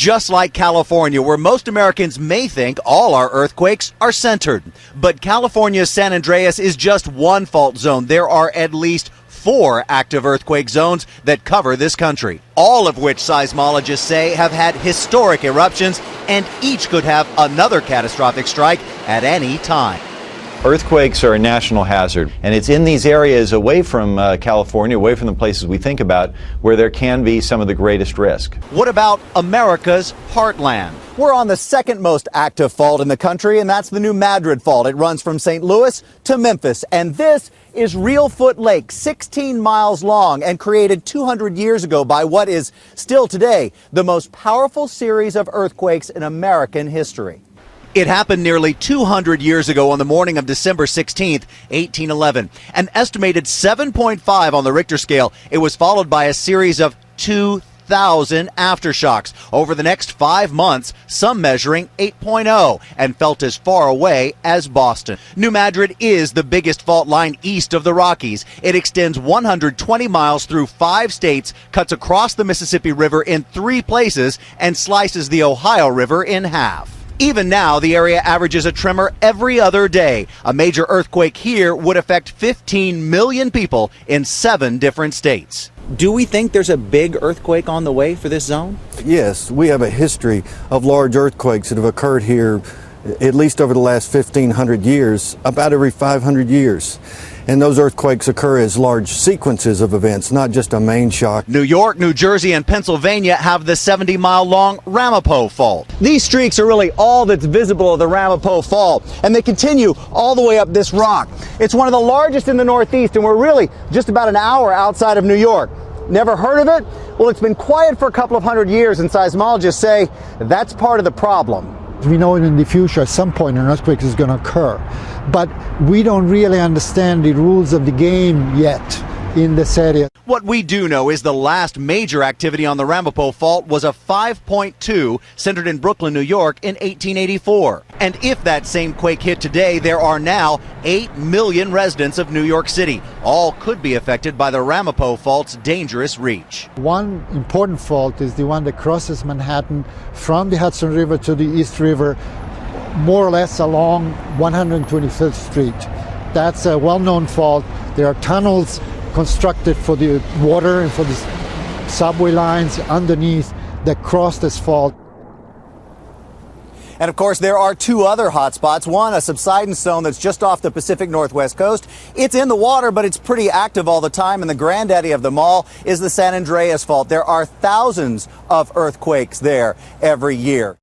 just like California, where most Americans may think all our earthquakes are centered. But California's San Andreas is just one fault zone. There are at least 4 active earthquake zones that cover this country, all of which seismologists say have had historic eruptions, and each could have another catastrophic strike at any time. Earthquakes are a national hazard, and it's in these areas away from California, away from the places we think about, where there can be some of the greatest risk. What about America's heartland? We're on the second most active fault in the country, and that's the New Madrid fault. It runs from St. Louis to Memphis, and this is Reelfoot Lake, 16 miles long and created 200 years ago by what is still today the most powerful series of earthquakes in American history. It happened nearly 200 years ago on the morning of December 16th, 1811. An estimated 7.5 on the Richter scale. It was followed by a series of 2,000 aftershocks over the next 5 months, some measuring 8.0 and felt as far away as Boston. New Madrid is the biggest fault line east of the Rockies. It extends 120 miles through 5 states, cuts across the Mississippi River in 3 places, and slices the Ohio River in half. Even now, the area averages a tremor every other day. A major earthquake here would affect 15 million people in 7 different states. Do we think there's a big earthquake on the way for this zone? Yes, we have a history of large earthquakes that have occurred here at least over the last 1,500 years, about every 500 years. And those earthquakes occur as large sequences of events, not just a main shock. New York, New Jersey, and Pennsylvania have the 70-mile-long Ramapo Fault. These streaks are really all that's visible of the Ramapo Fault, and they continue all the way up this rock. It's one of the largest in the Northeast, and we're really just about an hour outside of New York. Never heard of it? Well, it's been quiet for a couple of hundred years, and seismologists say that's part of the problem. We know in the future at some point an earthquake is going to occur, but we don't really understand the rules of the game yet in this area. What we do know is the last major activity on the Ramapo Fault was a 5.2 centered in Brooklyn, New York in 1884. And if that same quake hit today, there are now 8 million residents of New York City. All could be affected by the Ramapo Fault's dangerous reach. One important fault is the one that crosses Manhattan from the Hudson River to the East River, more or less along 125th Street. That's a well-known fault. There are tunnels constructed for the water and for the subway lines underneath that cross this fault. And of course, there are 2 other hot spots. One, a subsidence zone that's just off the Pacific Northwest coast. It's in the water, but it's pretty active all the time. And the granddaddy of them all is the San Andreas Fault. There are thousands of earthquakes there every year.